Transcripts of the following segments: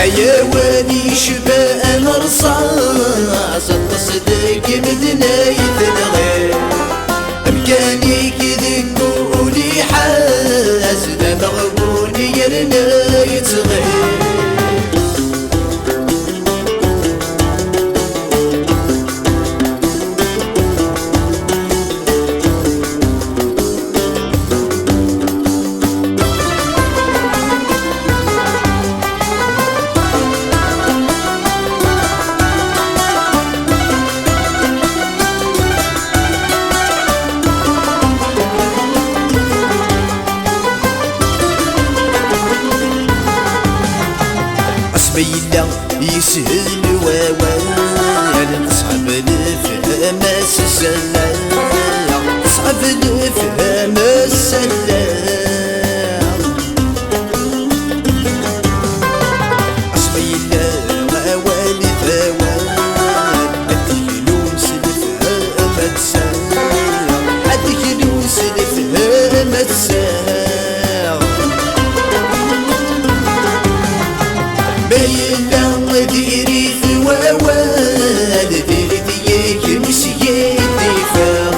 عيواني شبه مرصاص التصدق مدنا يتلغي أمكاني كذب قولي حاسد مغبوني يرنا يتغي بيلا يسهل ووال صعب الفهم السلام صعب الفهم السلام أصبيلا ووال فوال أدخلوا سلفها متسام أدخلوا سلفها متسام بينا ديري ثوال ديري ديك مسيدي فا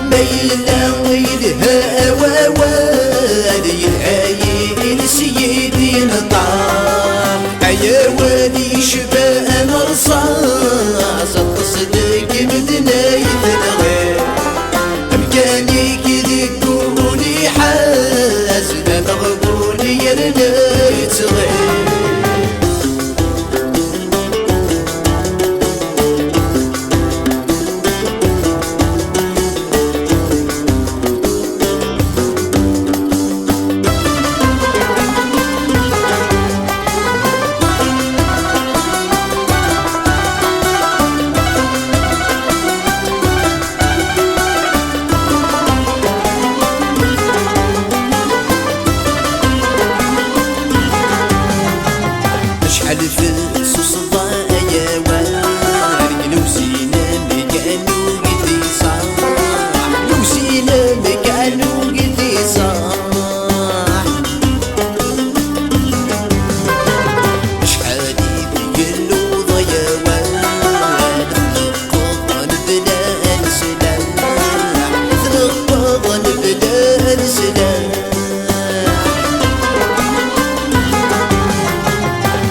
بينا ويدها ووال يلعاين سيدي نطار عيواني شبه مرصاص التصدق مدنا يتلغي أمكاني كذب قولي حاسد مغبوني يرنا يتغي الفلس صدايا وارق لو سينا مكانو قدي صاح لو سينا مكانو قدي صاح شحال يديرلو ضيا واد نقضن بلا السلام نقضن بلا السلام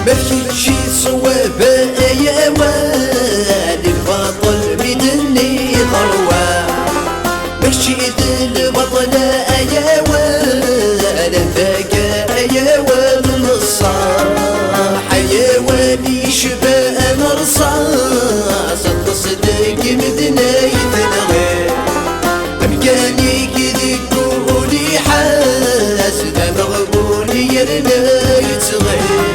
ماشي صواب يا واد البطل بدني ضروة ماشي البطل يا واد الذكاء يا واد الصاح يا واد شبه مرصاص التصدق مدنا يتلغي أمكاني كذب قولي حاسد مغبوني يرنا يتغي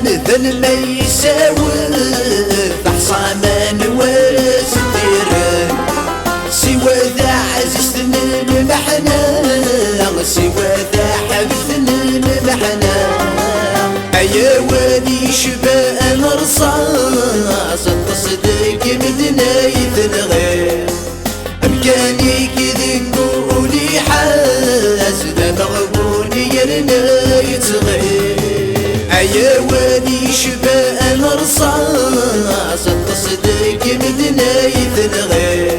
مثل ما يساوي فحصامان ورس الديران سوى ذا عزيزتنا المحنا سوى ذا حبيبتنا المحنا عيواني شبه مرصاص التصدق مدنا يتلغي أمكاني كذب قولي حاسد مغبوني يرنا يتغي عيواني شبه مرصاص التصدق مدنا يتلغي